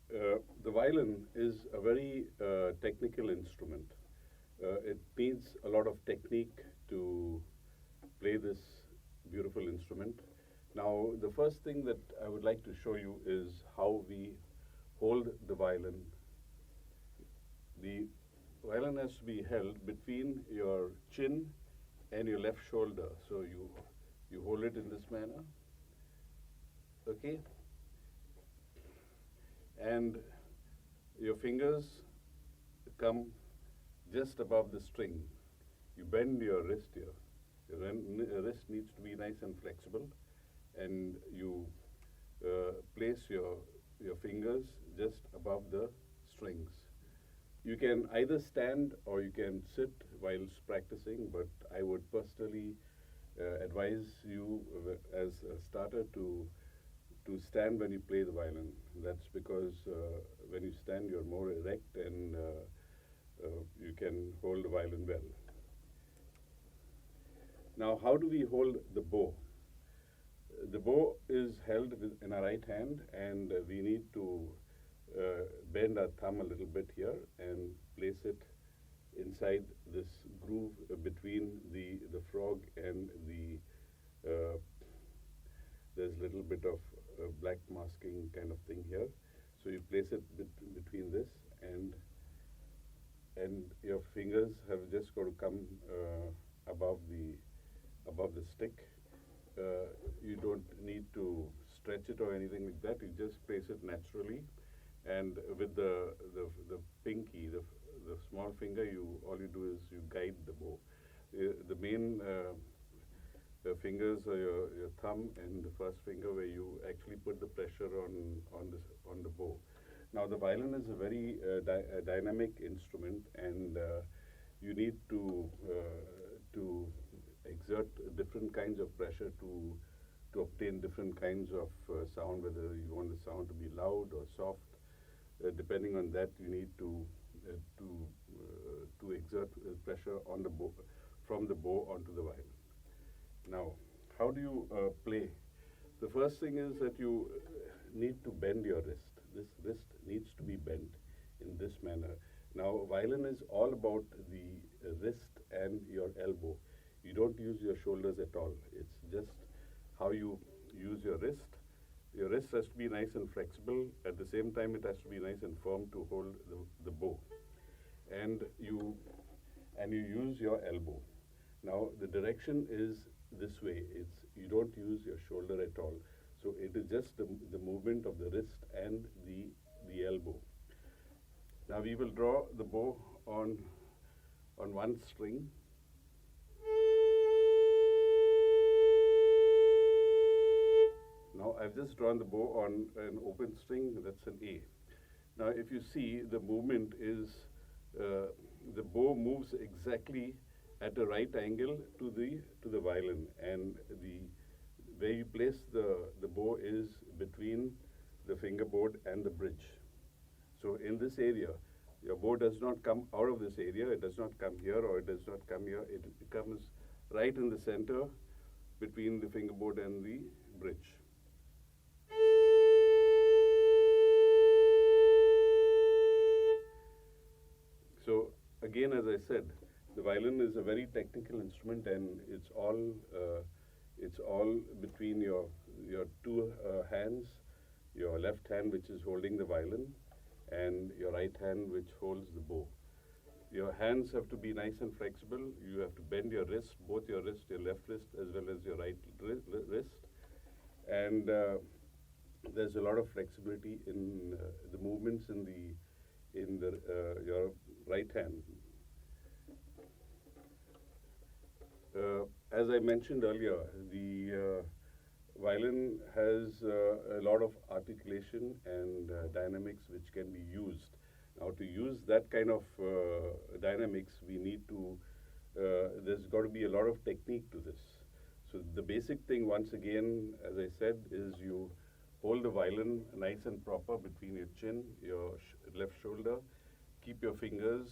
The violin is a very technical instrument. It needs a lot of technique to play this beautiful instrument. Now, the first thing that I would like to show you is how we hold the violin. The violin has to be held between your chin and your left shoulder. So you hold it in this manner, okay? And your fingers come just above the string. You bend your wrist here. Your wrist needs to be nice and flexible, and you place your fingers just above the strings. You can either stand or you can sit whilst practicing, but I would personally advise you as a starter to stand when you play the violin. That's because when you stand, you're more erect and you can hold the violin well. Now, how do we hold the bow? The bow is held in our right hand, and we need to bend our thumb a little bit here and place it inside this groove between the frog and there's a little bit of black masking kind of thing here. So you place it between this, and your fingers have just got to come above the stick. You don't need to stretch it or anything like that. You just place it naturally, and with the pinky, the small finger, all you do is you guide the bow. The main fingers are your thumb and the first finger, where you actually put the pressure on the bow. Now, the violin is a very dynamic instrument, and you need to exert different kinds of pressure to obtain different kinds of sound, whether you want the sound to be loud or soft. Depending on that, you need to exert pressure on the bow, from the bow onto the violin. Now, how do you play? The first thing is that you need to bend your wrist. This wrist needs to be bent in this manner. Now, violin is all about the wrist and your elbow. You don't use your shoulders at all. It's just how you use your wrist. Your wrist has to be nice and flexible. At the same time, it has to be nice and firm to hold the bow. And you use your elbow. Now, the direction is this way. You don't use your shoulder at all. So it is just the movement of the wrist and the elbow. Now we will draw the bow on one string. Now I've just drawn the bow on an open string. That's an A. Now if you see, the movement is the bow moves exactly at a right angle to the violin, and where you place the bow is between the fingerboard and the bridge. So in this area, your bow does not come out of this area. It does not come here, or it does not come here. It comes right in the center between the fingerboard and the bridge. So again, as I said, the violin is a very technical instrument, and it's all between your two hands, your left hand, which is holding the violin, and your right hand, which holds the bow. Your hands have to be nice and flexible. You have to bend your wrist, both your wrist, your left wrist as well as your right wrist, and there's a lot of flexibility in the movements in your right hand. As I mentioned earlier, the violin has a lot of articulation and dynamics which can be used. Now, to use that kind of dynamics, we need to, there's got to be a lot of technique to this. So the basic thing, once again, as I said, is you hold the violin nice and proper between your chin, your left shoulder, keep your fingers,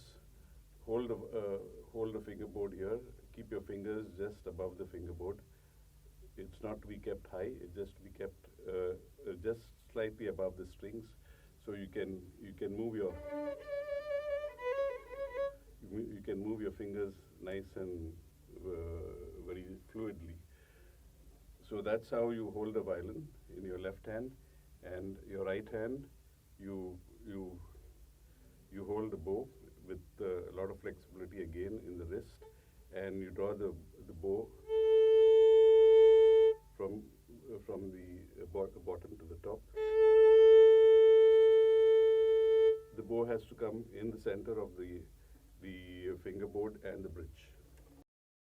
hold the fingerboard here, keep your fingers just above the fingerboard. It's not to be kept high, it's just to be kept just slightly above the strings. So you can move your fingers nice and very fluidly. So that's how you hold the violin in your left hand, and your right hand, you you you hold the bow with a lot of flexibility again in the wrist, and you draw the bow from the bottom to the top. The bow has to come in the center of the fingerboard and the bridge.